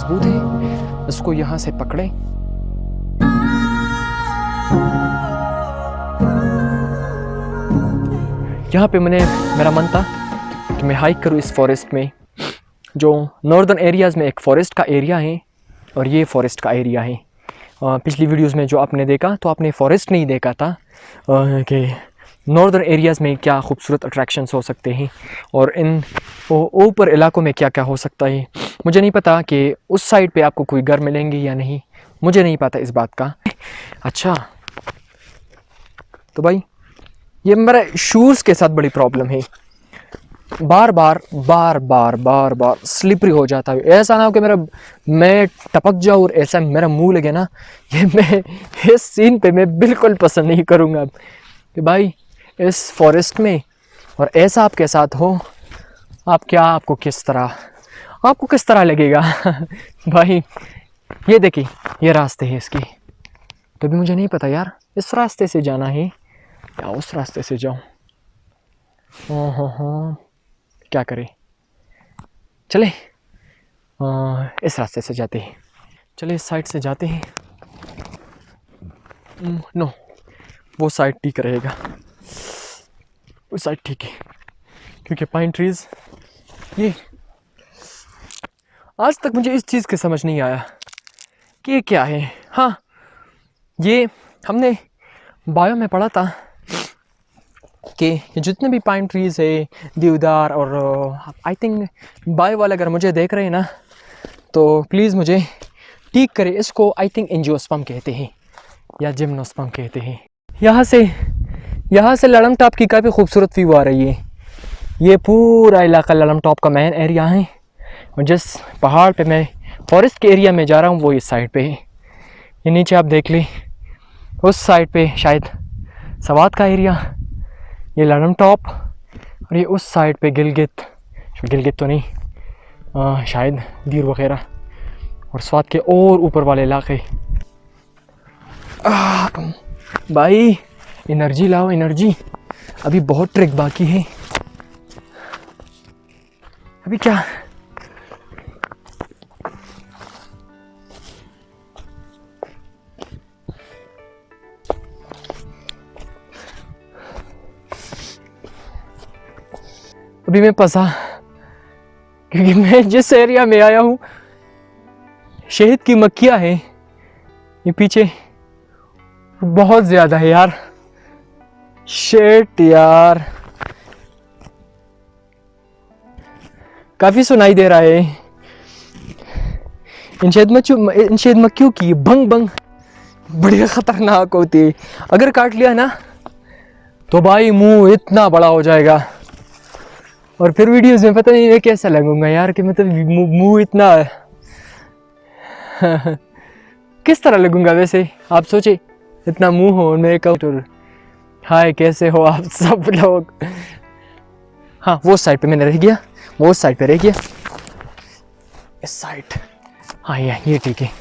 मजबूत है, इसको यहाँ से पकड़ें। यहाँ पे मेरा मन था कि मैं हाइक करूँ इस फॉरेस्ट में। जो नॉर्दर्न एरियाज़ में एक फ़ॉरेस्ट का एरिया है और ये फ़ॉरेस्ट का एरिया है। पिछली वीडियोस में जो आपने देखा तो आपने फ़ॉरेस्ट नहीं देखा था कि नॉर्दर्न एरियाज़ में क्या खूबसूरत अट्रैक्शंस हो सकते हैं और इन ऊपर इलाकों में क्या क्या हो सकता है। मुझे नहीं पता कि उस साइड पे आपको कोई घर मिलेंगे या नहीं, मुझे नहीं पता इस बात का। अच्छा, तो भाई ये मेरा शूज़ के साथ बड़ी प्रॉब्लम है, बार बार स्लिपरी हो जाता है। ऐसा ना हो कि मैं टपक जाऊँ और ऐसा मेरा मुंह लगे ना, इस सीन पे मैं बिल्कुल पसंद नहीं करूँगा कि भाई इस फॉरेस्ट में और ऐसा आपके साथ हो, आपको किस तरह लगेगा। भाई ये देखिए, ये रास्ते हैं इसकी, तो भी मुझे नहीं पता यार इस रास्ते से जाना है या उस रास्ते से जाऊँ। हाँ, क्या करें, चले इस रास्ते से जाते हैं, चले इस साइड से जाते हैं। नो, वो साइड ठीक रहेगा, वो साइड ठीक है, क्योंकि पाइन ट्रीज ये आज तक मुझे इस चीज़ की समझ नहीं आया कि ये क्या है। हाँ, ये हमने बायो में पढ़ा था कि जितने भी पाइन ट्रीज़ है, देवदार, और आई थिंक बायो वाले अगर मुझे देख रहे हैं ना तो प्लीज़ मुझे ठीक करें। इसको आई थिंक एंजियोस्पर्म कहते हैं या जिम्नोस्पर्म कहते हैं। यहाँ से ललम टॉप की काफ़ी खूबसूरत व्यू आ रही है। ये पूरा इलाका ललम टॉप का मेन एरिया है और जिस पहाड़ पे मैं फॉरेस्ट के एरिया में जा रहा हूँ वो इस साइड पे है। ये नीचे आप देख लें, उस साइड पे शायद सवात का एरिया, ये ललम टॉप, और ये उस साइड पे गिलगित तो नहीं, शायद दीर वगैरह, और स्वात के और ऊपर वाले इलाके। भाई एनर्जी लाओ, एनर्जी, अभी बहुत ट्रैक बाकी है। अभी क्या अभी मैं फंसा, क्योंकि मैं जिस एरिया में आया हूँ शहद की मक्खियाँ है ये पीछे बहुत ज़्यादा है यार। शिट यार, काफ़ी सुनाई दे रहा है। इन शहद मक्खियों की भंग भंग बड़ी ख़तरनाक होती है। अगर काट लिया ना तो भाई मुंह इतना बड़ा हो जाएगा और फिर वीडियोस में पता नहीं मैं कैसा लगूंगा यार, कि मतलब मुंह इतना किस तरह लगूंगा। वैसे आप सोचे, इतना मुंह हो मेरे का। हाय, कैसे हो आप सब लोग। हाँ, वो साइड पे मैंने रह गया, वो साइड पे रह गया, इस साइड। हाँ ये ठीक है।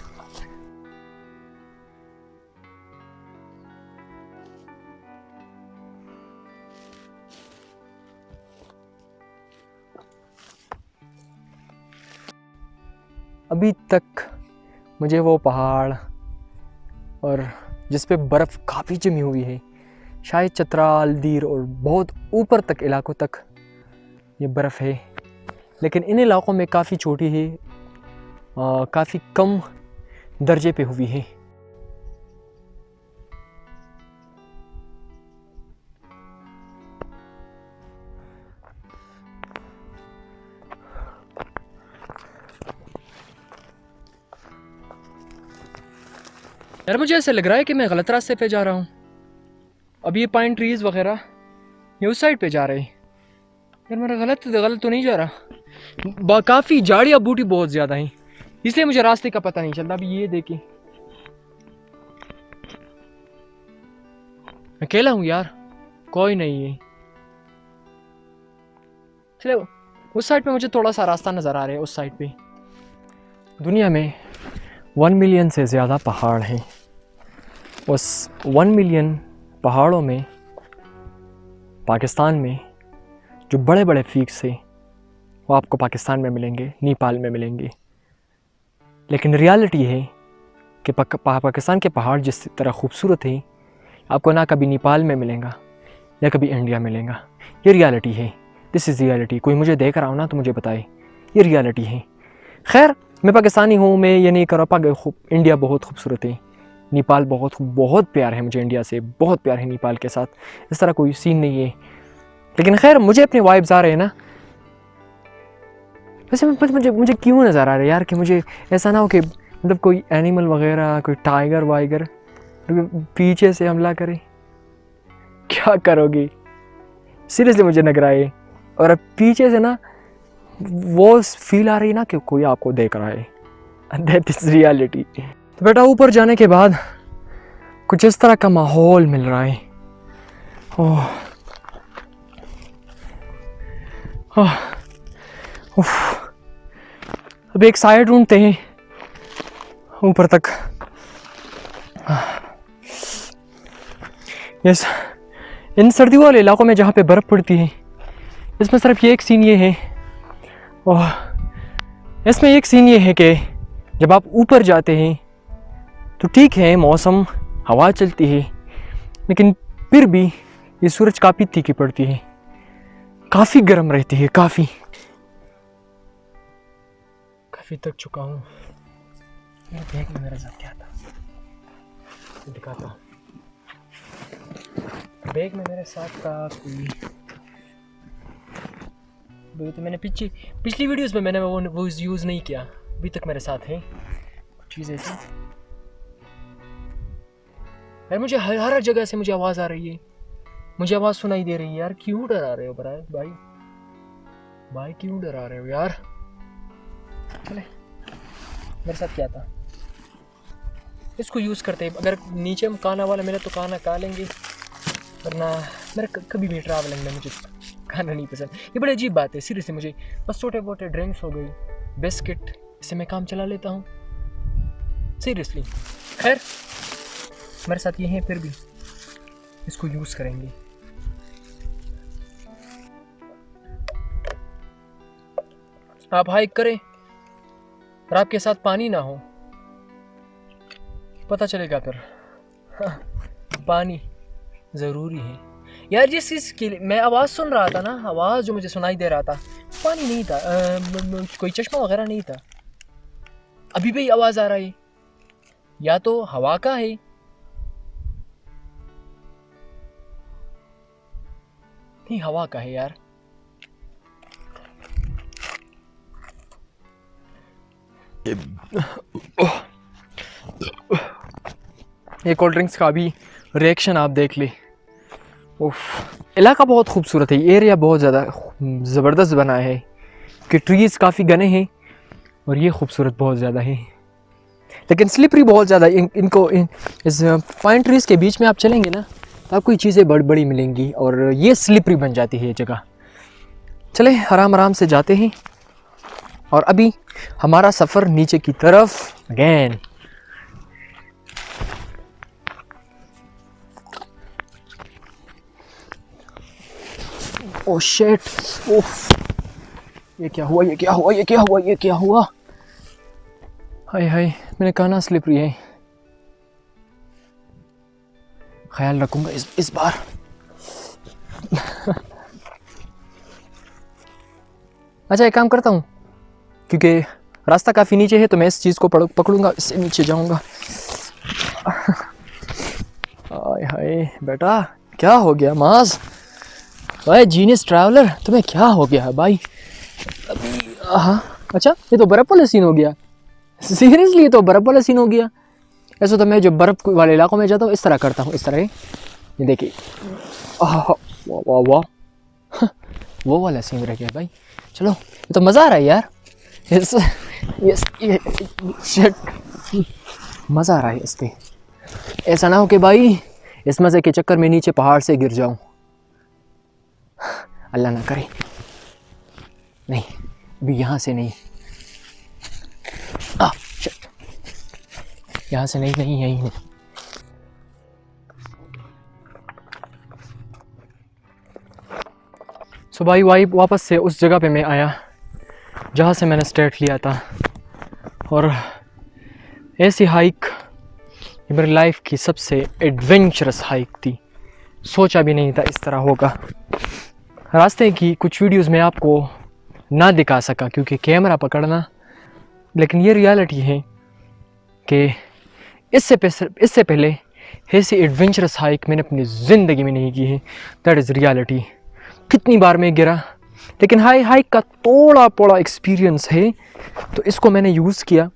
अभी तक मुझे वो पहाड़ और जिस पे बर्फ़ काफ़ी जमी हुई है, शायद चतराल, दीर और बहुत ऊपर तक इलाकों तक ये बर्फ़ है, लेकिन इन इलाकों में काफ़ी छोटी है, काफ़ी कम दर्जे पे हुई है। यार मुझे ऐसा लग रहा है कि मैं गलत रास्ते पे जा रहा हूँ। अब ये पाइन ट्रीज़ वगैरह ये उस साइड पे जा रहे हैं। यार मेरा गलत तो नहीं जा रहा। काफ़ी झाड़ियाँ बूटी बहुत ज़्यादा हैं, इसलिए मुझे रास्ते का पता नहीं चलता। अभी ये देखिए, अकेला हूँ यार, कोई नहीं है। चले उस साइड पे मुझे थोड़ा सा रास्ता नज़र आ रहा है। उस साइड पे दुनिया में 1 मिलियन से ज़्यादा पहाड़ हैं। उस 1 मिलियन पहाड़ों में पाकिस्तान में जो बड़े बड़े पीक्स हैं वो आपको पाकिस्तान में मिलेंगे, नेपाल में मिलेंगे। लेकिन रियलिटी है कि पाकिस्तान के पहाड़ जिस तरह खूबसूरत हैं आपको ना कभी नेपाल में मिलेगा या कभी इंडिया मिलेगा। ये रियलिटी है, दिस इज़ रियलिटी। कोई मुझे देख रहा हो ना तो मुझे बताए, ये रियलिटी है। खैर मैं पाकिस्तानी हूँ, मैं ये नहीं कर रहा। इंडिया बहुत खूबसूरत है, नेपाल बहुत प्यार है मुझे इंडिया से, बहुत प्यार है नेपाल के साथ, इस तरह कोई सीन नहीं है। लेकिन खैर मुझे अपने वाइब्स आ रहे हैं ना। वैसे मुझे क्यों नज़र आ रहा है यार कि मुझे ऐसा ना हो कि मतलब कोई एनिमल वगैरह, कोई टाइगर वाइगर पीछे से हमला करे। क्या करोगे सीरियसली, मुझे लग रहा है। और अब पीछे से ना वो फील आ रही है ना कि कोई आपको देख रहा है। That is reality. तो बेटा ऊपर जाने के बाद कुछ इस तरह का माहौल मिल रहा है। ओह ओह उफ। अब एक साइड ढूंढते हैं ऊपर तक। यस, इन सर्दियों वाले इलाकों में जहाँ पे बर्फ़ पड़ती है इसमें सिर्फ ये एक सीन ये है, और इसमें एक सीन ये है कि जब आप ऊपर जाते हैं तो ठीक है मौसम, हवा चलती है, लेकिन फिर भी ये सूरज काफ़ी तीखी पड़ती है, काफ़ी गर्म रहती है, काफ़ी थक चुका हूँ। बैग में मेरे साथ क्या था दिखाता हूँ। बैग में मेरे साथ था कोई, तो मैंने पिछली वीडियोस में मैंने वो यूज़ नहीं किया, अभी तक मेरे साथ है कुछ चीज़ ऐसी। यार मुझे हर जगह से मुझे आवाज़ आ रही है, मुझे आवाज़ सुनाई दे रही है। यार क्यों डरा रहे हो भाई क्यों डरा रहे हो यार। चले मेरे साथ क्या था, इसको यूज़ करते हैं। अगर नीचे हम खाना वाला मिले तो खाना खा लेंगे, वरना मेरा कभी भी ट्रैवलिंग में मुझे खाना नहीं पसंद। ये बड़ी अजीब बात है सीरियसली। मुझे बस छोटे मोटे ड्रिंक्स हो गई, बिस्किट, इससे मैं काम चला लेता हूँ सीरियसली। खैर मेरे साथ ये है, फिर भी इसको यूज़ करेंगे। आप हाइक करें और आपके साथ पानी ना हो, पता चलेगा फिर। हाँ, पानी ज़रूरी है यार। जिस चीज़ की मैं आवाज़ सुन रहा था ना, आवाज़ जो मुझे सुनाई दे रहा था, पानी नहीं था, कोई चश्मा वगैरह नहीं था। अभी भी आवाज़ आ रहा है, या तो हवा का है, नहीं हवा का है यार। ये कोल्ड ड्रिंक्स का भी रिएक्शन आप देख ले। उफ, इलाका बहुत खूबसूरत है, एरिया बहुत ज़्यादा ज़बरदस्त बना है कि ट्रीज़ काफ़ी घने हैं और ये खूबसूरत बहुत ज़्यादा है, लेकिन स्लिपरी बहुत ज़्यादा। इस फाइन ट्रीज़ के बीच में आप चलेंगे ना तो आपको ये चीज़ें बड़ी मिलेंगी और ये स्लिपरी बन जाती है ये जगह। चले आराम से जाते हैं। और अभी हमारा सफ़र नीचे की तरफ अगेन। ओह शिट, ओफ, ये क्या हुआ। हाय मैंने कहा ना स्लिपरी है। ख्याल रखूंगा इस बार। अच्छा एक काम करता हूँ, क्योंकि रास्ता काफ़ी नीचे है तो मैं इस चीज़ को पकड़ूंगा, इससे नीचे जाऊंगा। हाय बेटा क्या हो गया माज भाई, जीनियस ट्रैवलर तुम्हें क्या हो गया भाई अभी। हाँ अच्छा, ये तो बर्फ़ वाला सीन हो गया। सीरियसली ये तो बर्फ़ वाला सीन हो गया। ऐसा तो मैं जो बर्फ़ वाले इलाकों में जाता हूँ इस तरह करता हूँ, इस तरह। ये देखिए, वाह वो वाला सीन रह गया भाई। चलो ये तो मज़ा आ रहा है यार। शिट, मज़ा आ रहा है इस पे। ऐसा ना हो कि भाई इस मज़े के चक्कर में नीचे पहाड़ से गिर जाऊं, अल्लाह ना करे। नहीं अभी यहाँ से नहीं, शिट, यहाँ से नहीं यहीं नहीं। सो भाई वापस से उस जगह पे मैं आया जहाँ से मैंने स्टार्ट लिया था, और ऐसी हाइक ये मेरी लाइफ की सबसे एडवेंचरस हाइक थी। सोचा भी नहीं था इस तरह होगा। रास्ते की कुछ वीडियोस में आपको ना दिखा सका क्योंकि कैमरा पकड़ना, लेकिन ये रियलिटी है कि इससे पहले ऐसी एडवेंचरस हाइक मैंने अपनी ज़िंदगी में नहीं की है। That is reality. कितनी बार मैं गिरा, लेकिन हाइक का थोड़ा थोड़ा एक्सपीरियंस है तो इसको मैंने यूज़ किया।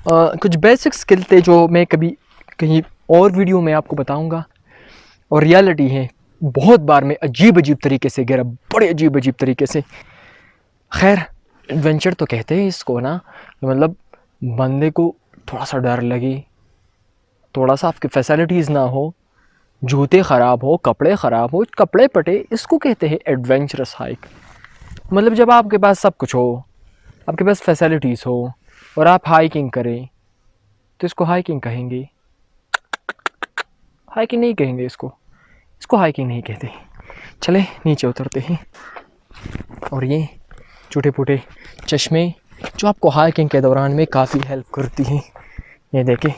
कुछ बेसिक स्किल थे जो मैं कभी कहीं और वीडियो में आपको बताऊंगा। और रियलिटी है, बहुत बार मैं अजीब तरीके से गिरा, बड़े अजीब तरीके से। खैर, एडवेंचर तो कहते हैं इसको ना, मतलब बंदे को थोड़ा सा डर लगे, थोड़ा सा आपकी फैसिलिटीज़ ना हो, जूते ख़राब हो, कपड़े ख़राब हो, कपड़े पटे, इसको कहते हैं एडवेंचरस हाइक। मतलब जब आपके पास सब कुछ हो, आपके पास फैसिलिटीज़ हो और आप हाइकिंग करें तो इसको हाइकिंग कहेंगे। हाइकिंग नहीं कहेंगे इसको हाइकिंग नहीं कहते। चले नीचे उतरते हैं। और ये छोटे फूटे चश्मे जो आपको हाइकिंग के दौरान में काफ़ी हेल्प करती हैं। ये देखें,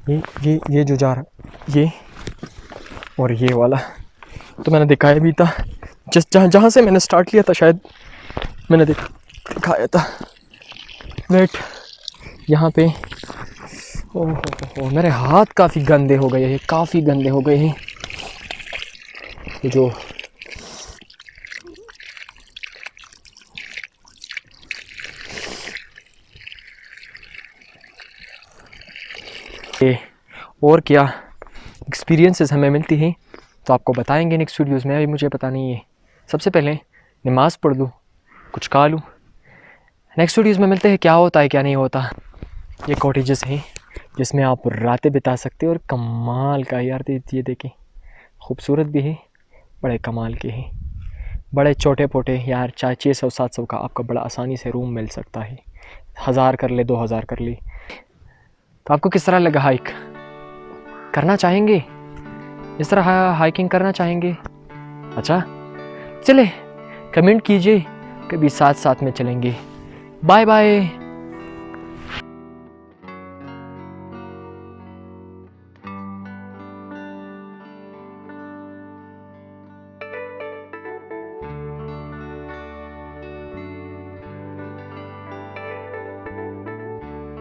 ये जो जा रहा, ये और ये वाला तो मैंने दिखाया भी था, जस्ट जहाँ से मैंने स्टार्ट किया था, शायद मैंने दिखाया था। वेट, यहाँ पे ओह मेरे हाथ काफ़ी गंदे हो गए हैं, काफ़ी गंदे हो गए हैं। ये जो और क्या एक्सपीरियंसेस हमें मिलती हैं तो आपको बताएंगे नेक्स्ट वीडियोज़ में। अभी मुझे पता नहीं है, सबसे पहले नमाज़ पढ़ लूँ, कुछ खा लूँ, नेक्स्ट वीडियोज़ में मिलते हैं क्या होता है क्या नहीं होता। ये कॉटेजेस हैं जिसमें आप रातें बिता सकते हो और कमाल का यार, ये देखें, खूबसूरत भी है, बड़े कमाल के हैं, बड़े छोटे पोटे यार। 600-700 का आपका बड़ा आसानी से रूम मिल सकता है, 1000 कर ले, 2000 कर ले। तो आपको किस तरह लगा हाइक? करना चाहेंगे इस तरह हाइकिंग करना चाहेंगे? अच्छा चले, कमेंट कीजिए, कभी साथ में चलेंगे। Bye bye.